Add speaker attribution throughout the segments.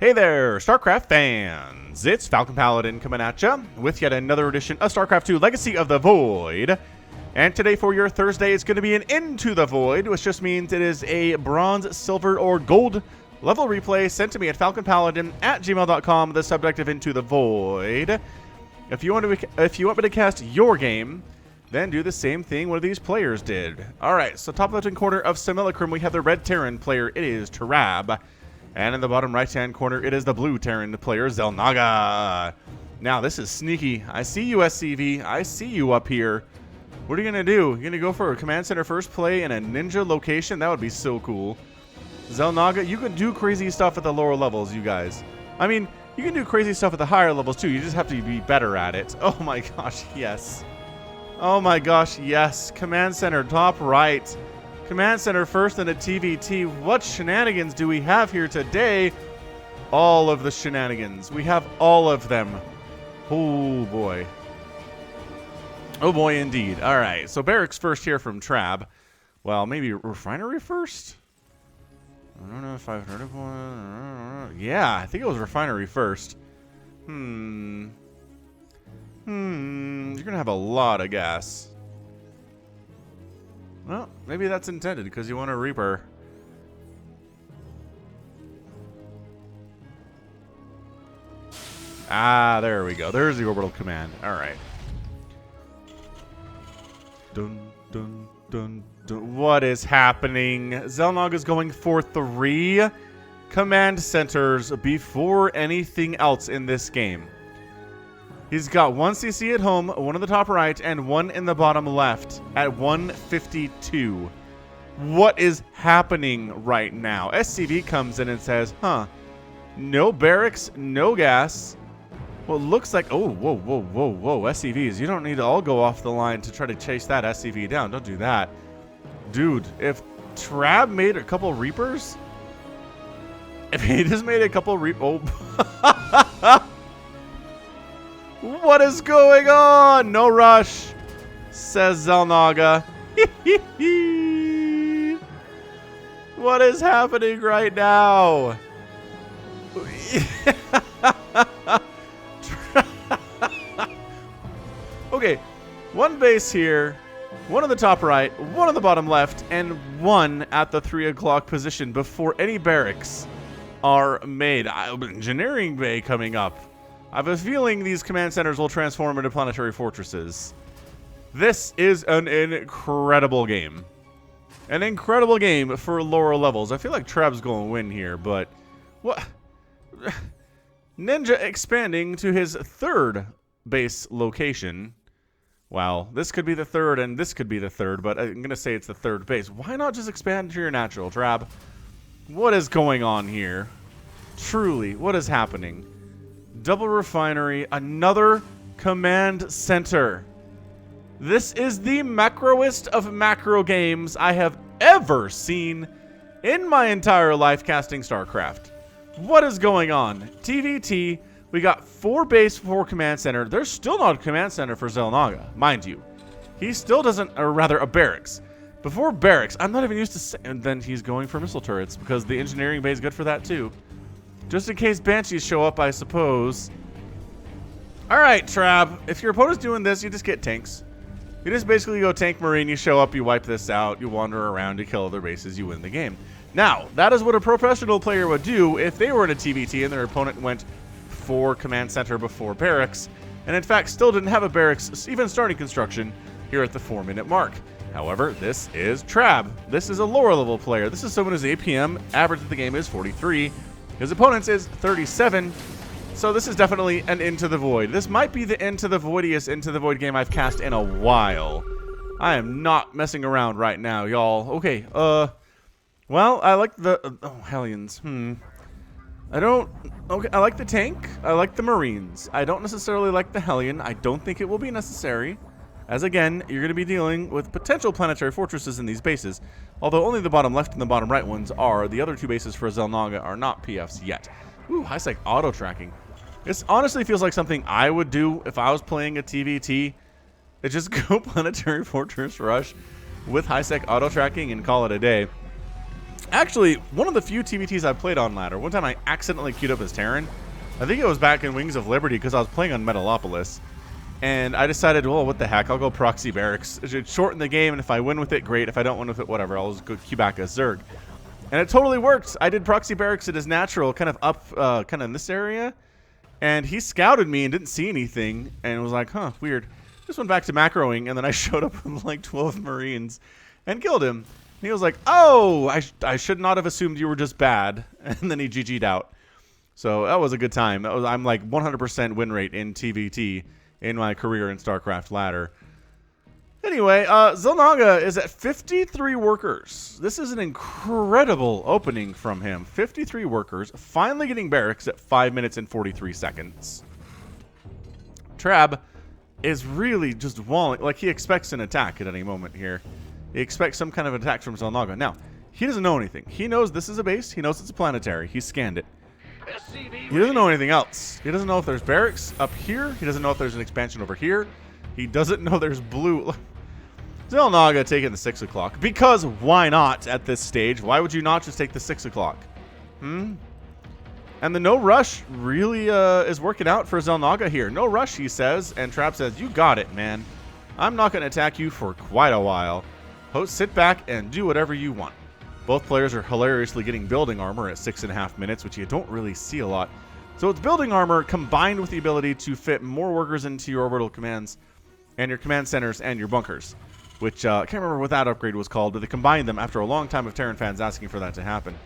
Speaker 1: Hey there, StarCraft fans! It's Falcon Paladin coming at ya with yet another edition of StarCraft 2 Legacy of the Void. And today for your Thursday, it's going to be an Into the Void, which just means it is a bronze, silver, or gold level replay sent to me at falconpaladin@gmail.com, the subject of Into the Void. If you want me to cast your game, then do the same thing one of these players did. Alright, so top left-hand corner of Simulacrum, we have the red Terran player. It is Trab. And in the bottom right-hand corner, it is the blue Terran player, xelnaga. Now, this is sneaky. I see you, SCV. I see you up here. What are you going to do? You're going to go for a command center first play in a ninja location? That would be so cool. xelnaga, you can do crazy stuff at the lower levels, you guys. I mean, you can do crazy stuff at the higher levels, too. You just have to be better at it. Oh, my gosh, yes. Oh, my gosh, yes. Command center, top right. Command center first and a TVT. What shenanigans do we have here today? All of the shenanigans. We have all of them. Oh boy. Oh boy indeed. Alright, so barracks first here from Trab. Well, maybe refinery first? I don't know if I've heard of one. Yeah, I think it was refinery first. You're gonna have a lot of gas. Well, maybe that's intended because you want a Reaper. Ah, there we go. There's the orbital command. All right. Dun, dun, dun, dun. What is happening? xelnaga is going for 3 command centers before anything else in this game. He's got 1 CC at home, 1 in the top right, and 1 in the bottom left at 152. What is happening right now? SCV comes in and says, no barracks, no gas. Well, it looks like, oh, whoa, whoa, whoa, whoa, SCVs. You don't need to all go off the line to try to chase that SCV down. Don't do that. Dude, if Trab made a couple Reapers, if he just made a couple oh. What is going on? No rush, says xelnaga. What is happening right now? Okay, 1 base here, 1 on the top right, 1 on the bottom left, and 1 at the 3 o'clock position before any barracks are made. Engineering bay coming up. I have a feeling these command centers will transform into planetary fortresses. This is an incredible game. An incredible game for lower levels. I feel like Trab's going to win here, but what? Ninja expanding to his 3rd base location. Wow, this could be the 3rd and this could be the 3rd, but I'm going to say it's the 3rd base. Why not just expand to your natural, Trab? What is going on here? Truly, what is happening? Double refinery, another command center. This is the macroest of macro games I have ever seen in my entire life casting StarCraft. What is going on? TVT, we got 4 base, 4 command center. There's still not a command center for xelnaga, mind you. He still doesn't, or rather a barracks. Before barracks, I'm not even used to saying, and then he's going for missile turrets because the engineering bay is good for that too. Just in case Banshees show up, I suppose. Alright, Trab. If your opponent's doing this, you just get tanks. You just basically go tank marine, you show up, you wipe this out, you wander around, you kill other bases, you win the game. Now, that is what a professional player would do if they were in a TVT and their opponent went for command center before barracks, and in fact still didn't have a barracks even starting construction here at the 4-minute mark. However, this is Trab. This is a lower level player. This is someone whose APM average of the game is 43. His opponent's is 37, so this is definitely an Into the Void. This might be the Into the Voidiest Into the Void game I've cast in a while. I am not messing around right now, y'all. Okay, well, I like the, Hellions, I like the tank, I like the Marines. I don't necessarily like the Hellion. I don't think it will be necessary. As again, you're going to be dealing with potential planetary fortresses in these bases, although only the bottom left and the bottom right ones are. The other 2 bases for xelnaga are not PFs yet. Ooh, high-sec auto-tracking. This honestly feels like something I would do if I was playing a TVT. It just go planetary fortress rush with high-sec auto-tracking and call it a day. Actually, one of the few TVTs I've played on ladder. One time I accidentally queued up as Terran. I think it was back in Wings of Liberty because I was playing on Metalopolis. And I decided, well, what the heck, I'll go proxy barracks. It should shorten the game, and if I win with it, great. If I don't win with it, whatever. I'll just go queue back as Zerg. And it totally worked. I did proxy barracks at his natural, kind of up, kind of in this area. And he scouted me and didn't see anything, and was like, huh, weird. Just went back to macroing, and then I showed up with like 12 Marines and killed him. And he was like, oh, I should not have assumed you were just bad. And then he GG'd out. So that was a good time. I'm like 100% win rate in TVT in my career in StarCraft ladder. Anyway, xelnaga is at 53 workers. This is an incredible opening from him. 53 workers, finally getting barracks at 5 minutes and 43 seconds. Trab is really just walling, like he expects an attack at any moment here. He expects some kind of attack from xelnaga. Now, he doesn't know anything. He knows this is a base. He knows it's a planetary. He scanned it. He doesn't know anything else. He doesn't know if there's barracks up here. He doesn't know if there's an expansion over here. He doesn't know there's blue. xelnaga taking the 6 o'clock. Because why not at this stage? Why would you not just take the 6 o'clock? And the no rush really is working out for xelnaga here. No rush, he says. And Trab says, you got it, man. I'm not going to attack you for quite a while. Host, sit back and do whatever you want. Both players are hilariously getting building armor at 6.5 minutes, which you don't really see a lot. So it's building armor combined with the ability to fit more workers into your orbital commands and your command centers and your bunkers, which I can't remember what that upgrade was called, but they combined them after a long time of Terran fans asking for that to happen.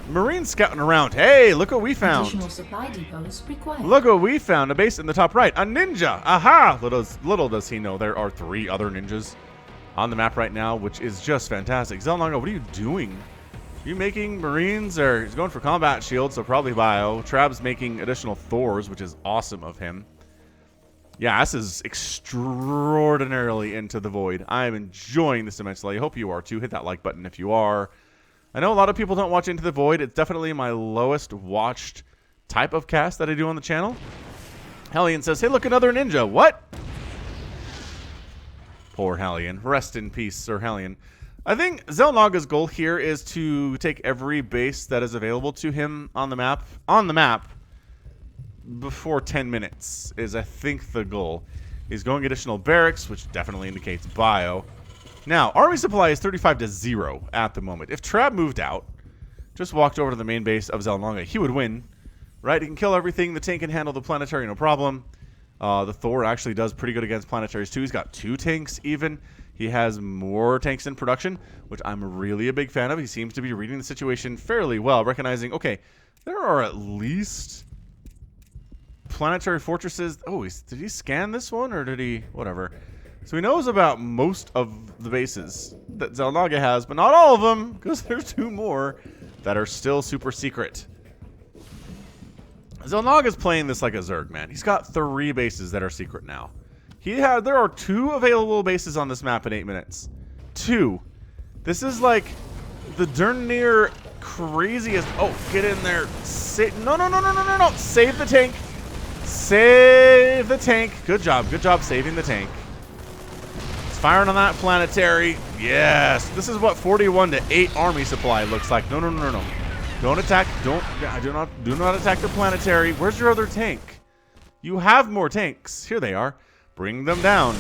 Speaker 1: Marines scouting around. Hey, look what we found.
Speaker 2: Additional supply depots required.
Speaker 1: Look what we found. A base in the top right. A ninja. Aha! Little does he know there are 3 other ninjas on the map right now, which is just fantastic. xelnaga, what are you doing? Are you making Marines? Or he's going for combat shields, so probably bio. Trab's making additional Thors, which is awesome of him. Yeah, this is extraordinarily into the void. I am enjoying this immensely. I hope you are too. Hit that like button if you are. I know a lot of people don't watch Into the Void. It's definitely my lowest watched type of cast that I do on the channel. Hellion says, hey, look, another ninja. What? Poor Hellion. Rest in peace, Sir Hellion. I think xelnaga's goal here is to take every base that is available to him on the map before 10 minutes is, I think, the goal. He's going additional barracks, which definitely indicates bio. Now, army supply is 35-0 at the moment. If Trab moved out, just walked over to the main base of xelnaga, he would win. Right? He can kill everything. The tank can handle the planetary, no problem. The Thor actually does pretty good against planetaries too. He's got 2 tanks even. He has more tanks in production, which I'm really a big fan of. He seems to be reading the situation fairly well, recognizing, okay, there are at least planetary fortresses. Oh, did he scan this one or did he? Whatever. So he knows about most of the bases that xelnaga has, but not all of them, because there's 2 more that are still super secret. xelnaga's playing this like a Zerg, man. He's got 3 bases that are secret now. There are 2 available bases on this map in 8 minutes. 2. This is like the darn near craziest. Oh, get in there. No. Save the tank. Save the tank. Good job saving the tank. It's firing on that planetary. Yes. This is what 41-8 army supply looks like. No. Don't attack. Do not attack the planetary. Where's your other tank? You have more tanks. Here they are. Bring them down.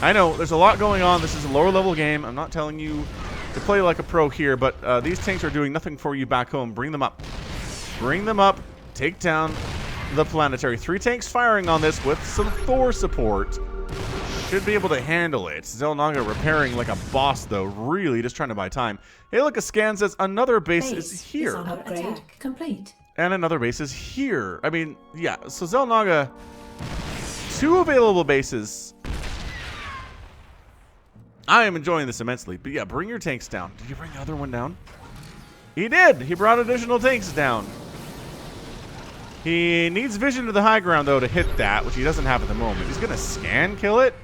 Speaker 1: I know there's a lot going on. This is a lower level game. I'm not telling you to play like a pro here, but these tanks are doing nothing for you back home. Bring them up. Bring them up. Take down the planetary. 3 tanks firing on this with some Thor support. Should be able to handle it. xelnaga repairing like a boss, though. Really just trying to buy time. Hey, look, a scan says another base is here.
Speaker 2: Upgrade complete.
Speaker 1: And another base is here. I mean, yeah. So xelnaga, 2 available bases. I am enjoying this immensely. But yeah, bring your tanks down. Did you bring the other one down? He did. He brought additional tanks down. He needs vision to the high ground, though, to hit that, which he doesn't have at the moment. He's going to scan kill it.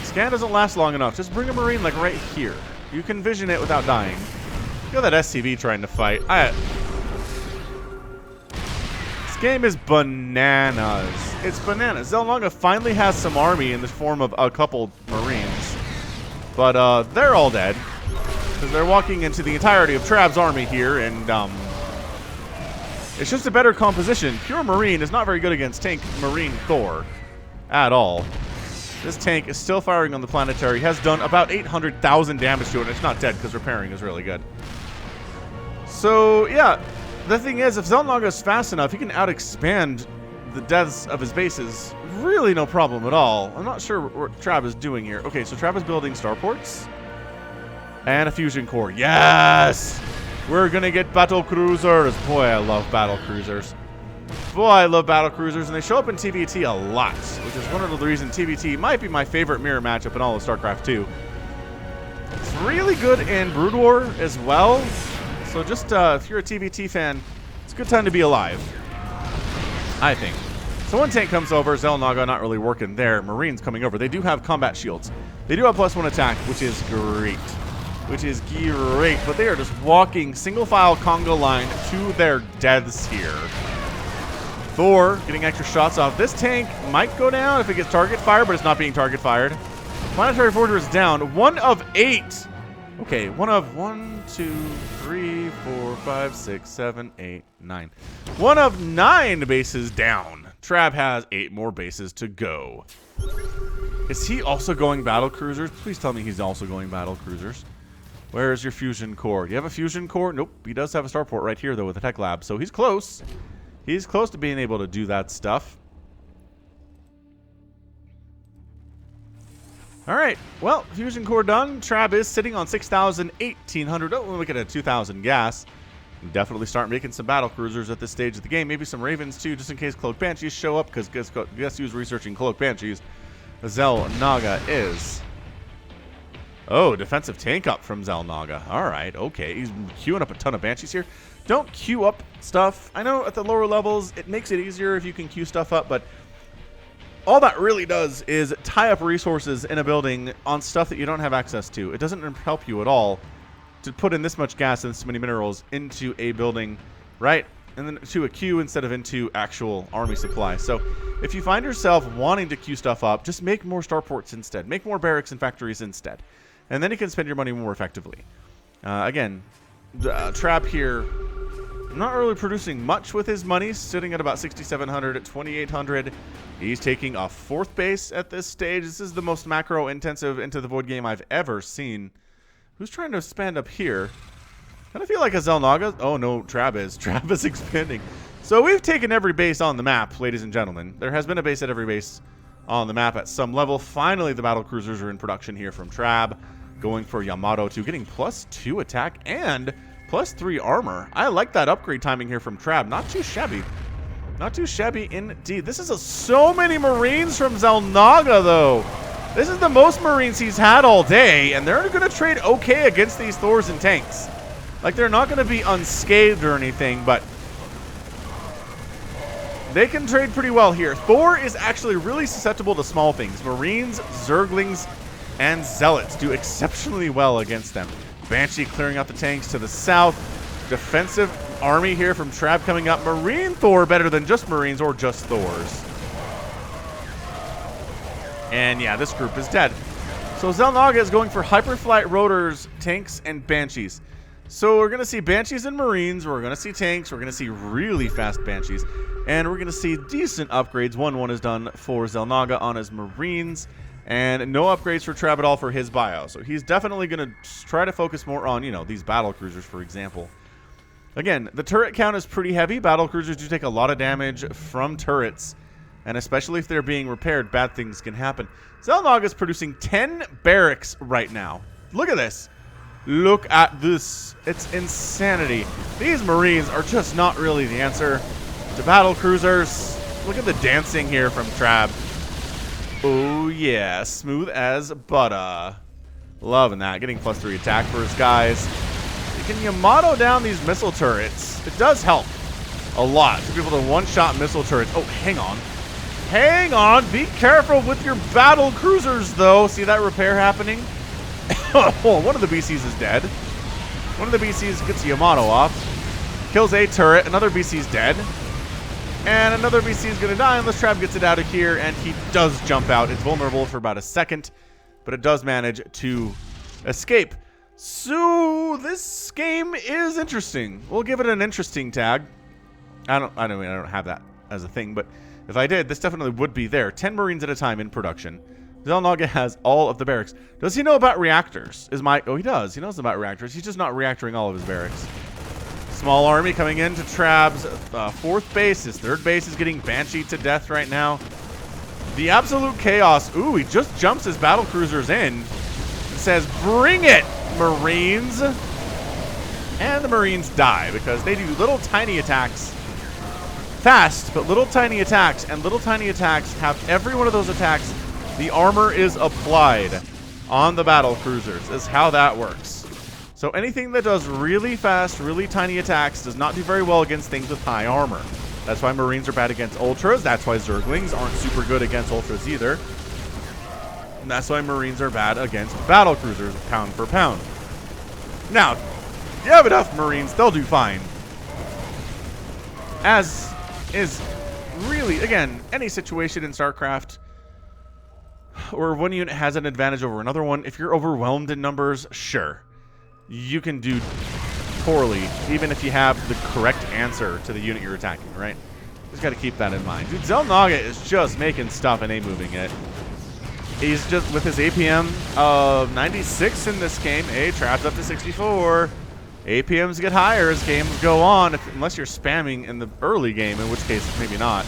Speaker 1: Scan doesn't last long enough. Just bring a Marine, like, right here. You can vision it without dying. Look at that SCV trying to fight. This game is bananas. It's bananas. xelnaga finally has some army in the form of a couple Marines. But they're all dead. because they're walking into the entirety of Trab's army here, and it's just a better composition. Pure Marine is not very good against tank Marine Thor at all. This tank is still firing on the planetary. Has done about 800,000 damage to it, and it's not dead because repairing is really good. So, yeah, the thing is, if xelnaga is fast enough, he can out-expand the deaths of his bases. Really no problem at all. I'm not sure what Trab is doing here. Okay, so Trab is building starports. And a fusion core. Yes! We're gonna get battle cruisers. Boy, I love battle cruisers. Boy, I love battle cruisers, and they show up in TVT a lot, which is one of the reasons TVT might be my favorite mirror matchup in all of StarCraft 2. It's really good in Brood War as well. So just if you're a TVT fan, it's a good time to be alive, I think. So one tank comes over, xelnaga not really working there. Marines coming over. They do have combat shields. They do have +1 attack, which is great. But they are just walking single file conga line to their deaths here. Thor getting extra shots off. This tank might go down if it gets target fired, but it's not being target fired. Planetary Fortress down. 1 of 8. Okay, 1 of 1, 2, 3, 4, 5, 6, 7, 8, 9. 1 of 9 bases down. Trab has 8 more bases to go. Is he also going battle cruisers? Please tell me he's also going battle cruisers. Where is your fusion core? Do you have a fusion core? Nope. He does have a starport right here, though, with a tech lab. So he's close. He's close to being able to do that stuff. All right. Well, fusion core done. Trab is sitting on 6,000, 1,800. Oh, we'll look at a 2,000 gas. Definitely start making some battle cruisers at this stage of the game. Maybe some Ravens, too, just in case Cloak Banshees show up, because guess who's researching Cloak Banshees? xelnaga is. Oh, defensive tank up from xelnaga. All right, okay. He's queuing up a ton of Banshees here. Don't queue up stuff. I know at the lower levels, it makes it easier if you can queue stuff up, but all that really does is tie up resources in a building on stuff that you don't have access to. It doesn't help you at all to put in this much gas and this many minerals into a building, right? And then to a queue instead of into actual army supply. So if you find yourself wanting to queue stuff up, just make more starports instead. Make more barracks and factories instead. And then you can spend your money more effectively. Again, Trab here, not really producing much with his money, sitting at about 6,700 at 2,800. He's taking a 4th base at this stage. This is the most macro-intensive Into the Void game I've ever seen. Who's trying to expand up here? Kind of feel like a xelnaga. Oh, no, Trab is. Trab is expanding. So we've taken every base on the map, ladies and gentlemen. There has been a base at every base on the map at some level. Finally, the battle cruisers are in production here from Trab. Going for Yamato 2, getting +2 attack and +3 armor. I like that upgrade timing here from Trab. Not too shabby. Not too shabby indeed. This is so many Marines from xelnaga, though. This is the most Marines he's had all day, and they're going to trade okay against these Thors and tanks. Like, they're not going to be unscathed or anything, but they can trade pretty well here. Thor is actually really susceptible to small things. Marines, Zerglings, and Zealots do exceptionally well against them. Banshee clearing out the tanks to the south. Defensive army here from Trab coming up. Marine Thor better than just Marines or just Thors. And yeah, this group is dead. So xelnaga is going for Hyperflight Rotors, tanks, and Banshees. So we're going to see Banshees and Marines. We're going to see tanks. We're going to see really fast Banshees. And we're going to see decent upgrades. 1-1 is done for xelnaga on his Marines. And no upgrades for Trab at all for his bio. So he's definitely going to try to focus more on, you know, these battle cruisers, for example. Again, the turret count is pretty heavy. Battle cruisers do take a lot of damage from turrets. And especially if they're being repaired, bad things can happen. xelnaga is producing 10 barracks right now. Look at this. Look at this. It's insanity. These Marines are just not really the answer to battle cruisers. Look at the dancing here from Trab. Oh, yeah. Smooth as butter. Loving that. Getting +3 attack for his guys. Can Yamato down these missile turrets? It does help a lot to be able to one-shot missile turrets. Oh, hang on. Hang on. Be careful with your battle cruisers, though. See that repair happening? Oh, one of the BCs is dead. One of the BCs gets Yamato off. Kills a turret. Another BC's dead. And another BC is going to die unless Trab gets it out of here, and he does jump out. It's vulnerable for about a second, but it does manage to escape. So this game is interesting. We'll give it an interesting tag. I don't have that as a thing, but if I did, this definitely would be there. 10 Marines at a time in production. xelnaga has all of the barracks. Does he know about reactors? Oh, he does. He knows about reactors. He's just not reactoring all of his barracks. Small army coming into Trab's fourth base. His third base is getting bansheed to death right now. The absolute chaos. Ooh, he just jumps his battle cruisers in and says, "Bring it, Marines!" And the Marines die because they do little tiny attacks. Fast, but little tiny attacks. And little tiny attacks have every one of those attacks. The armor is applied on the battle cruisers is how that works. So anything that does really fast, really tiny attacks does not do very well against things with high armor. That's why Marines are bad against Ultras. That's why Zerglings aren't super good against Ultras either. And that's why Marines are bad against battle cruisers, pound for pound. Now, if you have enough Marines, they'll do fine. As is really, again, any situation in StarCraft where one unit has an advantage over another one, if you're overwhelmed in numbers, sure. You can do poorly, even if you have the correct answer to the unit you're attacking, right? Just got to keep that in mind. Dude, xelnaga is just making stuff and A-moving it. He's just, with his APM of 96 in this game, Trab's up to 64. APMs get higher as games go on, unless you're spamming in the early game, in which case, maybe not.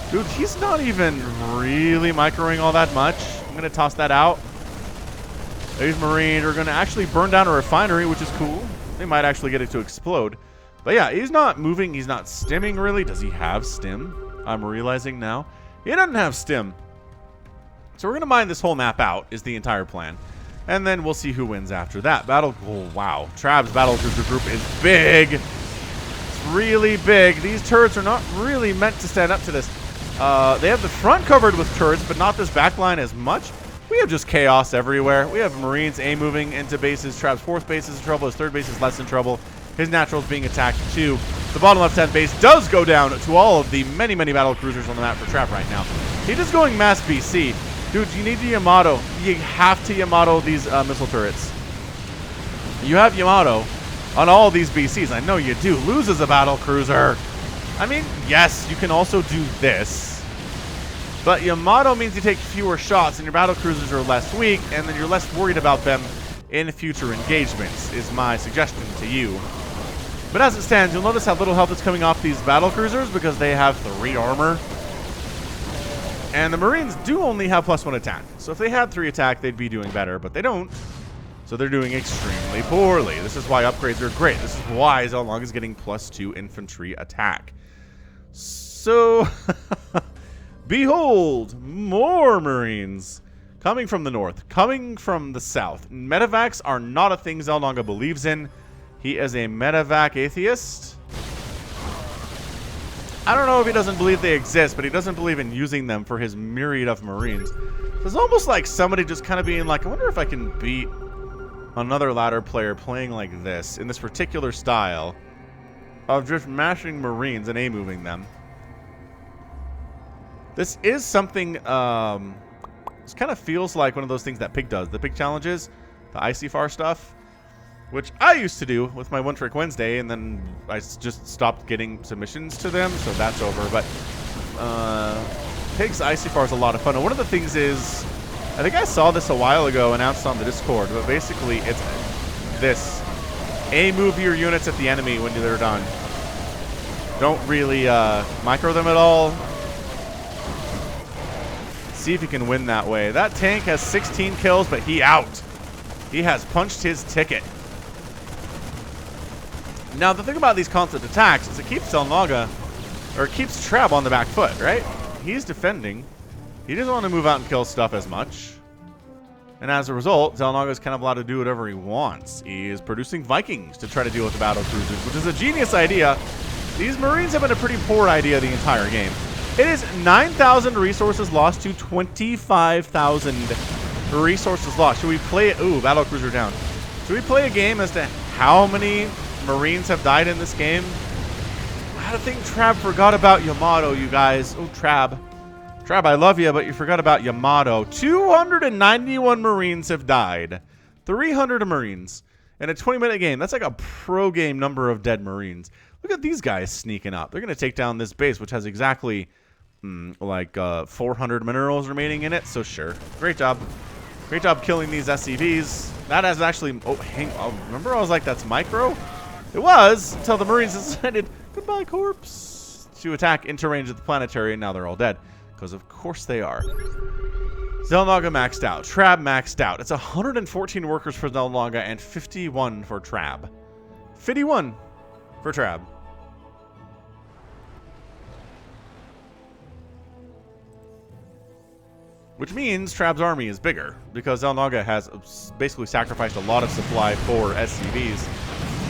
Speaker 1: Dude, he's not even really microing all that much. I'm going to toss that out. These Marines are going to actually burn down a refinery, which is cool. They might actually get it to explode. But yeah, he's not moving. He's not stimming, really. Does he have stim? I'm realizing now. He doesn't have stim. So we're going to mine this whole map out, is the entire plan. And then we'll see who wins after that. Oh, wow. Trab's battle cruiser group is big. It's really big. These turrets are not really meant to stand up to this. They have the front covered with turrets, but not this back line as much. We have just chaos everywhere. We have Marines moving into bases. Trab's fourth base is in trouble. His third base is less in trouble. His natural's being attacked too. The bottom left-hand base does go down to all of the many, many battle cruisers on the map for Trab right now. He's just going mass BC. Dude, you need to Yamato. You have to Yamato these missile turrets. You have Yamato on all these BCs. I know you do. Loses a battle cruiser. I mean, yes, you can also do this. But Yamato means you take fewer shots and your battle cruisers are less weak, and then you're less worried about them in future engagements, is my suggestion to you. But as it stands, you'll notice how little health is coming off these battle cruisers because they have 3 armor. And the Marines do only have +1 attack. So if they had 3 attack, they'd be doing better, but they don't. So they're doing extremely poorly. This is why upgrades are great. This is why xelnaga is getting +2 infantry attack. So... Behold, more Marines coming from the north, coming from the south. Medevacs are not a thing xelnaga believes in. He is a medevac atheist. I don't know if he doesn't believe they exist, but he doesn't believe in using them for his myriad of Marines. It's almost like somebody just kind of being like, I wonder if I can beat another ladder player playing like this, in this particular style of just mashing Marines and A-moving them. This is something, this kind of feels like one of those things that Pig does. The Pig challenges, the ICFAR stuff, which I used to do with my One Trick Wednesday, and then I just stopped getting submissions to them, so that's over. But Pig's ICFAR is a lot of fun. And one of the things is, I think I saw this a while ago announced on the Discord, but basically it's this. A-move your units at the enemy when they're done. Don't really micro them at all. See if you can win that way. That tank has 16 kills, but he out. He has punched his ticket. Now, the thing about these constant attacks is it keeps xelnaga, or keeps Trab on the back foot, right? He's defending. He doesn't want to move out and kill stuff as much. And as a result, xelnaga is kind of allowed to do whatever he wants. He is producing Vikings to try to deal with the battle cruisers, which is a genius idea. These Marines have been a pretty poor idea the entire game. It is 9,000 resources lost to 25,000 resources lost. Should we play it? Ooh, battle cruiser down. Should we play a game as to how many Marines have died in this game? I think Trab forgot about Yamato, you guys. Oh, Trab. Trab, I love you, but you forgot about Yamato. 291 Marines have died. 300 Marines in a 20-minute game. That's like a pro game number of dead Marines. Look at these guys sneaking up. They're going to take down this base, which has exactly 400 minerals remaining in it. So sure. Great job. Great job killing these SCVs. That has actually... Oh, remember I was like, that's micro? It was, until the Marines decided, goodbye, corpse, to attack into range of the planetary, and now they're all dead. Because of course they are. xelnaga maxed out. Trab maxed out. It's 114 workers for xelnaga and 51 for Trab. 51 for Trab. Which means Trab's army is bigger, because xelnaga has basically sacrificed a lot of supply for SCVs,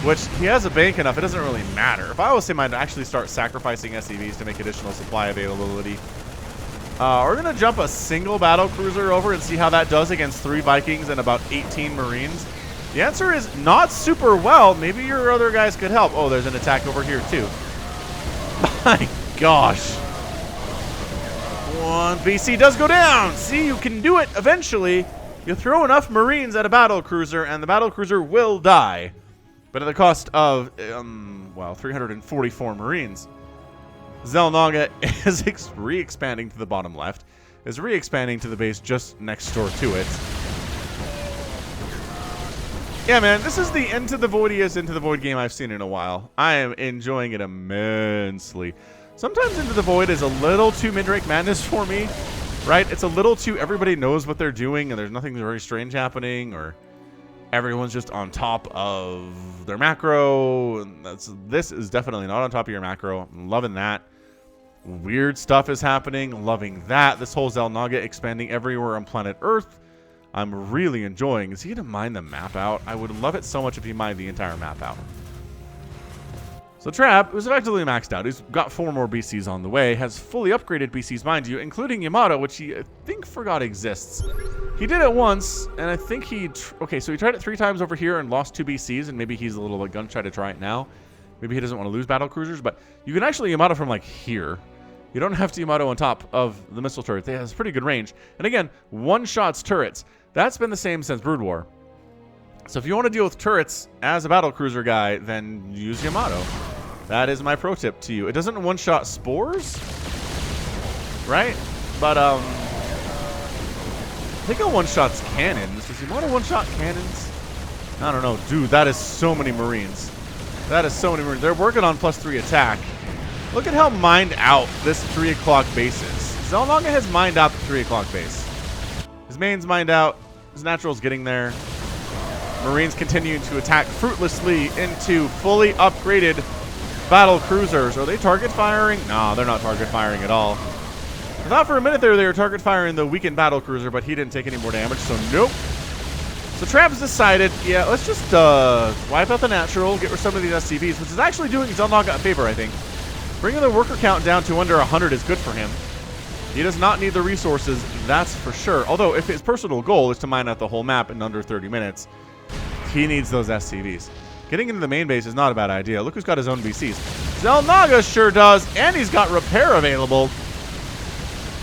Speaker 1: which he has a bank enough, it doesn't really matter. If I was him, I'd actually start sacrificing SCVs to make additional supply availability. We're going to jump a single battle cruiser over and see how that does against 3 Vikings and about 18 Marines. The answer is not super well. Maybe your other guys could help. Oh, there's an attack over here too. My gosh. One BC does go down. See, you can do it eventually. You throw enough Marines at a battle cruiser and the battle cruiser will die. But at the cost of, 344 Marines. xelnaga is re-expanding to the bottom left. Is re-expanding to the base just next door to it. Yeah, man, this is the Into the Voidiest Into the Void game I've seen in a while. I am enjoying it immensely. Sometimes Into the Void is a little too mid-rank madness for me, right? It's a little too everybody knows what they're doing and there's nothing very strange happening, or everyone's just on top of their macro. And this is definitely not on top of your macro. I'm loving that. Weird stuff is happening. Loving that. This whole xelnaga expanding everywhere on planet Earth. I'm really enjoying. Is he going to mine the map out? I would love it so much if he mined the entire map out. So Trab, who's effectively maxed out, he's got 4 more BCs on the way, has fully upgraded BCs, mind you, including Yamato, which he, I think, forgot exists. He did it once, and I think he... Okay, so he tried it 3 times over here and lost 2 BCs, and maybe he's a little like gun-shy to try it now. Maybe he doesn't want to lose battle cruisers, but you can actually Yamato from, like, here. You don't have to Yamato on top of the missile turret. They have pretty good range. And again, one-shots turrets. That's been the same since Brood War. So if you want to deal with turrets as a battle cruiser guy, then use Yamato. That is my pro tip to you. It doesn't one-shot spores, right? But I think it one-shots cannons. Does Yamato one-shot cannons? I don't know. Dude, that is so many Marines. That is so many Marines. They're working on +3 attack. Look at how mined out this 3 o'clock base is. xelnaga has mined out the 3 o'clock base. His main's mined out. His natural's getting there. Marines continuing to attack fruitlessly into fully upgraded battle cruisers. Are they target firing? No, they're not target firing at all. I thought for a minute there they were target firing the weakened battle cruiser, but he didn't take any more damage, so nope. So Trab's decided, yeah, let's just wipe out the natural, get rid of some of these SCVs, which is actually doing xelnaga a favor, I think. Bringing the worker count down to under 100 is good for him. He does not need the resources, that's for sure. Although, if his personal goal is to mine out the whole map in under 30 minutes, he needs those SCVs. Getting into the main base is not a bad idea. Look who's got his own BCs. xelnaga sure does, and he's got repair available.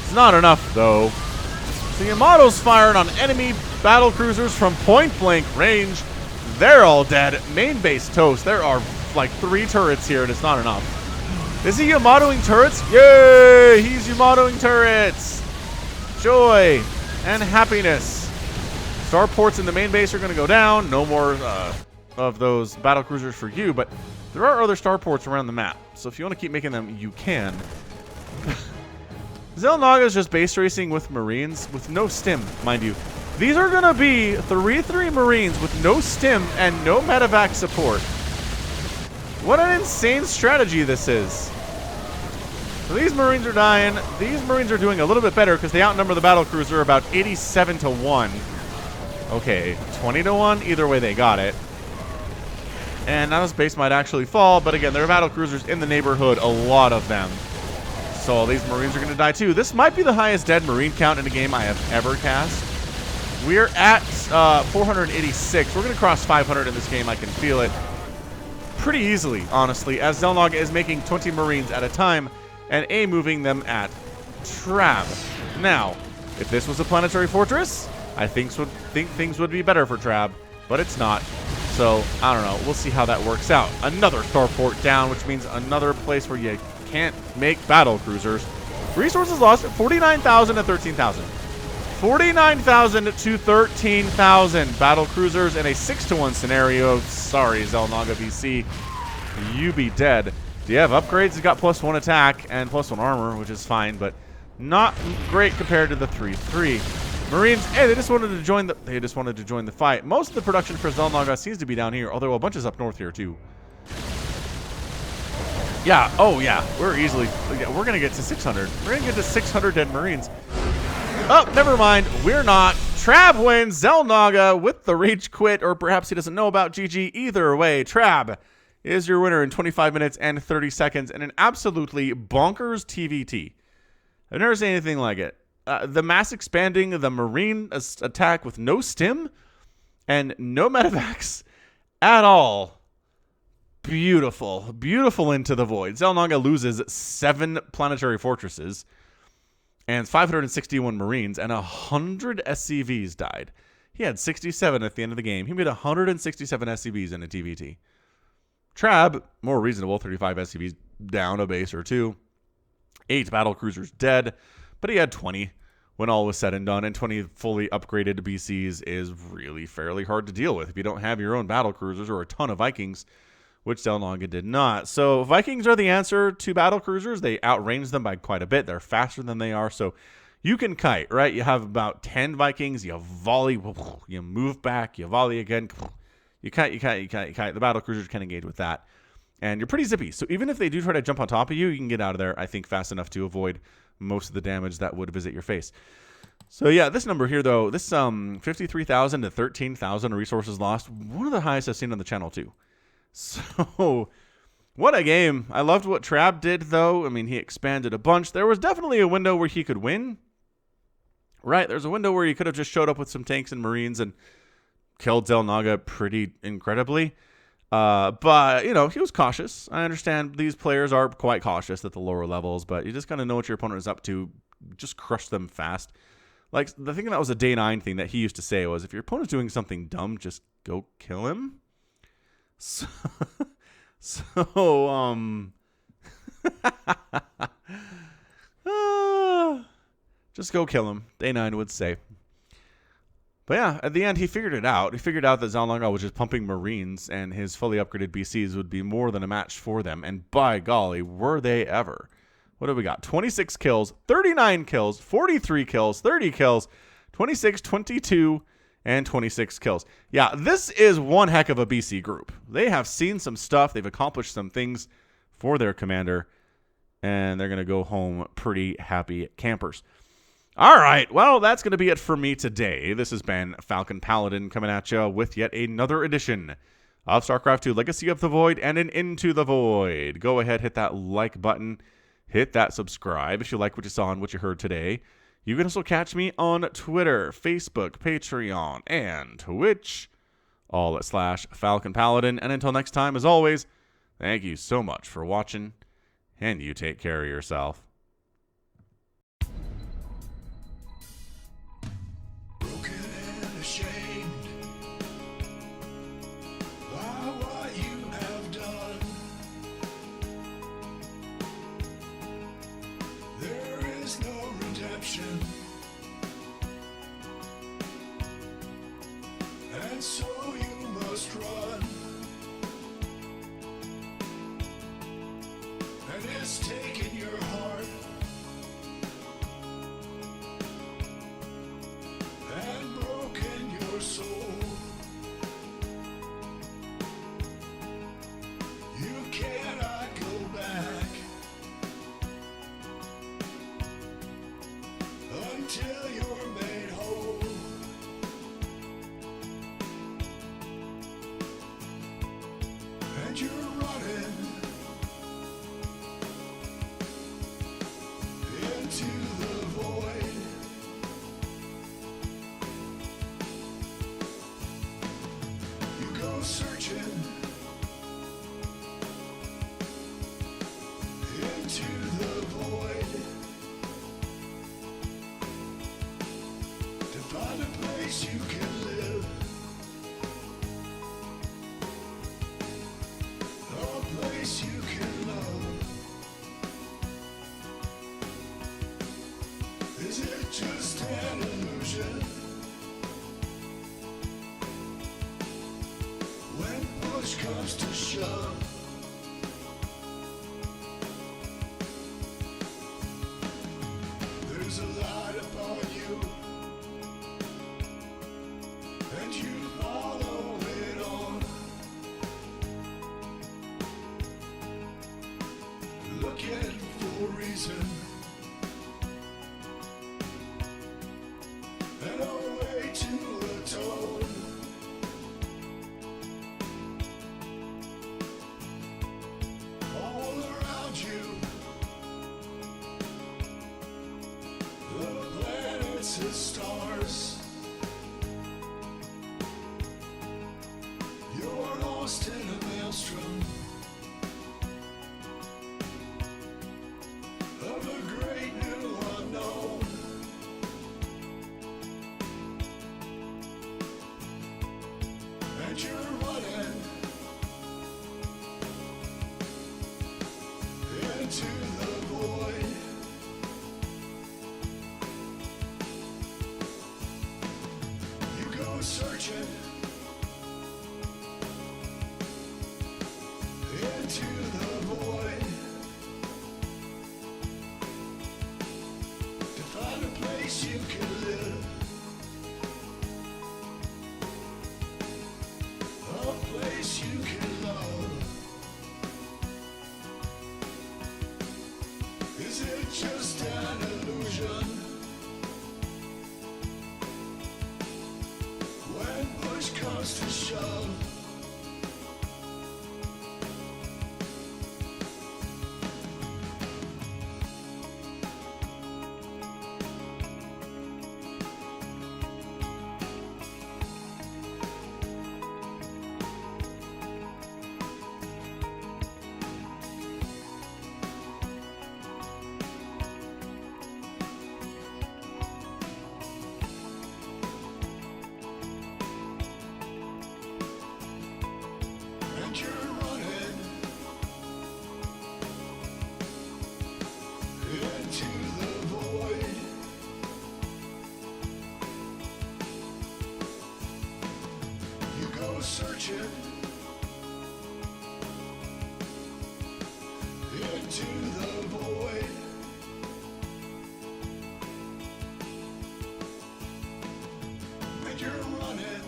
Speaker 1: It's not enough, though. So Yamato's firing on enemy battle cruisers from point-blank range. They're all dead. Main base toast. There are like 3 turrets here, and it's not enough. Is he Yamatoing turrets? Yay! He's Yamatoing turrets! Joy and happiness. Starports in the main base are going to go down. No more of those battle cruisers for you, but there are other starports around the map. So if you want to keep making them, you can. xelnaga is just base racing with Marines with no stim, mind you. These are going to be 3-3 Marines with no stim and no medevac support. What an insane strategy this is. So these Marines are dying. These Marines are doing a little bit better because they outnumber the battle cruiser about 87-1. Okay, 20-1. Either way, they got it. And now this base might actually fall, but again, there are battle cruisers in the neighborhood, a lot of them. So these Marines are going to die too. This might be the highest dead Marine count in a game I have ever cast. We're at 486. We're going to cross 500 in this game. I can feel it pretty easily, honestly, as xelnaga is making 20 Marines at a time and moving them at Trab. Now, if this was a planetary fortress, I think things would be better for Trab, but it's not. So, I don't know. We'll see how that works out. Another starport down, which means another place where you can't make battle cruisers. Resources lost, 49,000 to 13,000. 49,000 to 13,000 battle cruisers in a 6-to-1 scenario. Sorry, xelnaga BC. You be dead. Do you have upgrades? You got +1 attack and +1 armor, which is fine, but not great compared to the 3-3. Marines, hey, they just wanted to join the fight. Most of the production for xelnaga seems to be down here, although a bunch is up north here too. Yeah, oh yeah, we're gonna get to 600. We're gonna get to 600 dead Marines. Oh, never mind. We're not. Trab wins. xelnaga with the rage quit, or perhaps he doesn't know about GG. Either way, Trab is your winner in 25 minutes and 30 seconds in an absolutely bonkers TVT. I've never seen anything like it. The mass expanding the Marine attack with no stim and no medevacs at all. Beautiful. Beautiful into the void. xelnaga loses 7 planetary fortresses and 561 Marines, and 100 SCVs died. He had 67 at the end of the game. He made 167 SCVs in a TVT. Trab, more reasonable, 35 SCVs down, a base or 2. 8 battle cruisers dead, but he had 20 when all was said and done, and 20 fully upgraded BCs is really fairly hard to deal with if you don't have your own battle cruisers or a ton of Vikings, which xelnaga did not. So Vikings are the answer to battle cruisers. They outrange them by quite a bit. They're faster than they are, so you can kite, right? You have about 10 Vikings, you volley, you move back, you volley again, you kite. The battle cruisers can engage with that, and you're pretty zippy. So even if they do try to jump on top of you, you can get out of there, I think, fast enough to avoid most of the damage that would visit your face. So yeah, this number here, though, this 53,000 to 13,000 resources lost, one of the highest I've seen on the channel too. So, what a game. I loved what Trab did, though. I mean, he expanded a bunch. There was definitely a window where he could win. Right, there's a window where he could have just showed up with some tanks and Marines and killed xelnaga pretty incredibly. But, you know, he was cautious. I understand these players are quite cautious at the lower levels, but you just kind of know what your opponent is up to. Just crush them fast. Like, the thing that was a day 9 thing that he used to say was, if your opponent's doing something dumb, just go kill him. So just go kill him, day 9 would say. But yeah, at the end, he figured it out. He figured out that xelnaga was just pumping Marines, and his fully upgraded BCs would be more than a match for them. And by golly, were they ever. What do we got? 26 kills, 39 kills, 43 kills, 30 kills, 26, 22, and 26 kills. Yeah, this is one heck of a BC group. They have seen some stuff. They've accomplished some things for their commander, and they're going to go home pretty happy campers. All right, well, that's going to be it for me today. This has been Falcon Paladin coming at you with yet another edition of StarCraft 2 Legacy of the Void and an Into the Void. Go ahead, hit that like button, hit that subscribe if you like what you saw and what you heard today. You can also catch me on Twitter, Facebook, Patreon, and Twitch, all at /Falcon Paladin. And until next time, as always, thank you so much for watching, and you take care of yourself.
Speaker 3: Broken and ashamed by what you have done. There is no redemption, and so you must run. And it's taken your heart and broken your soul. You cannot go back until you're made whole. And you're running into the void. You go searching into the void to find a place push comes to shove, there's a light upon you, and you follow it on. Looking for a reason and a way to atone. All around you, the planets and stars. You're lost in a maelstrom of a great new unknown. And you're running into the void. You go searching into the void to find a place you can live, a place you can love. Is it just an illusion? When push comes to shove, and you're running into the void. You go searching into the void. And you're running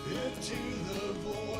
Speaker 3: into the void.